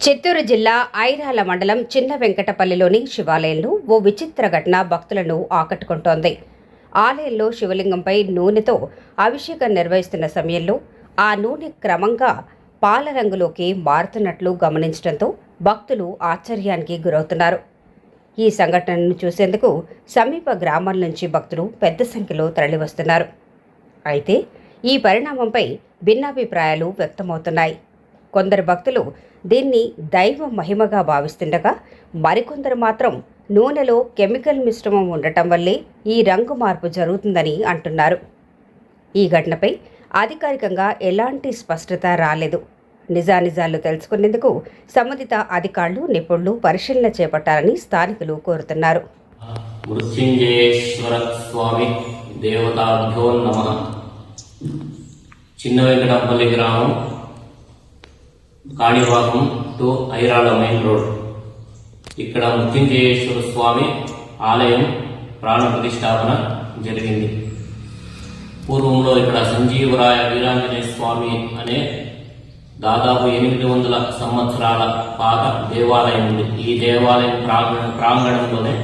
చిత్తూరు జిల్లా ఐరాల మండలం చిన్న వెంకటపల్లిలోని శివాలయంలో ఓ విచిత్ర ఘటన భక్తులను ఆకట్టుకుంటోంది. ఆలయంలో శివలింగంపై నూనెతో అభిషేకం నిర్వహిస్తున్న సమయంలో ఆ నూనె క్రమంగా పాల రంగులోకి మారుతున్నట్లు గమనించడంతో భక్తులు ఆశ్చర్యానికి గురవుతున్నారు. ఈ సంఘటనను చూసేందుకు సమీప గ్రామాల నుంచి భక్తులు పెద్ద సంఖ్యలో తరలివస్తున్నారు. అయితే ఈ పరిణామంపై భిన్నాభిప్రాయాలు వ్యక్తమవుతున్నాయి. కొందరు భక్తులు దీన్ని దైవ మహిమగా భావిస్తుండగా మరికొందరు మాత్రం నూనెలో కెమికల్ మిశ్రమం ఉండటం వల్లే ఈ రంగు మార్పు జరుగుతుందని అంటున్నారు. ఈ ఘటనపై అధికారికంగా ఎలాంటి స్పష్టత రాలేదు. నిజానిజాలు తెలుసుకునేందుకు సంబంధిత అధికారులు నిపుణులు పరిశీలన చేపట్టాలని స్థానికులు కోరుతున్నారు. మృత్యుంజయేశ్వర స్వామి దేవతాభ్యో నమః. చిన్న వెంకటపల్లి గ్రామం, కాణివాకం టు ఐరాల మెయిన్ రోడ్. ఇక్కడ మృత్యుంజయేశ్వర స్వామి ఆలయం ప్రాణ ప్రతిష్టాపన జరిగింది. పూర్వంలో ఇక్కడ సంజీవరాయ వీరాంజనేయ స్వామి అనే దాదాపు 800 సంవత్సరాల పాత దేవాలయం ఉంది. ఈ దేవాలయం ప్రాంగణంలోనే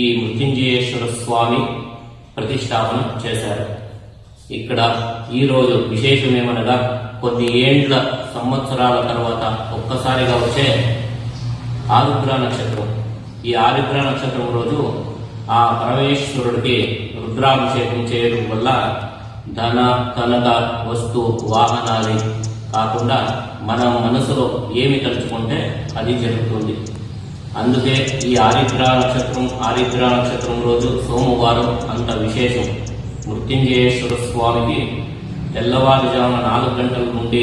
ఈ మృత్యుంజయేశ్వర స్వామి ప్రతిష్టాపన చేశారు. ఇక్కడ ఈరోజు విశేషమేమనగా కొద్ది ఏండ్ల సంవత్సరాల తర్వాత ఒక్కసారిగా వచ్చే ఆరుద్ర నక్షత్రం. ఈ ఆరుద్ర నక్షత్రం రోజు ఆ పరమేశ్వరుడికి రుద్రాభిషేకం చేయడం వల్ల ధన కనక వస్తు వాహనాలు కాకుండా మన మనసులో ఏమి తలుచుకుంటే అది జరుగుతుంది. అందుకే ఈ ఆరుద్ర నక్షత్రం రోజు సోమవారం అంత విశేషం. మృత్యుంజయేశ్వర స్వామికి తెల్లవారుజామున 4 గంటల నుండి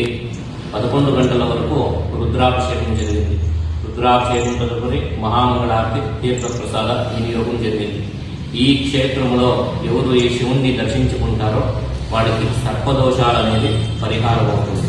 11 గంటల వరకు రుద్రాభిషేకం జరిగింది. రుద్రాభిషేకం తదుపరి మహామంగళారతి తీర్థప్రసాద వినియోగం జరిగింది. ఈ క్షేత్రంలో ఎవరు ఈ శివుణ్ణి దర్శించుకుంటారో వాడికి సర్పదోషాలు అనేది పరిహారం అవుతుంది.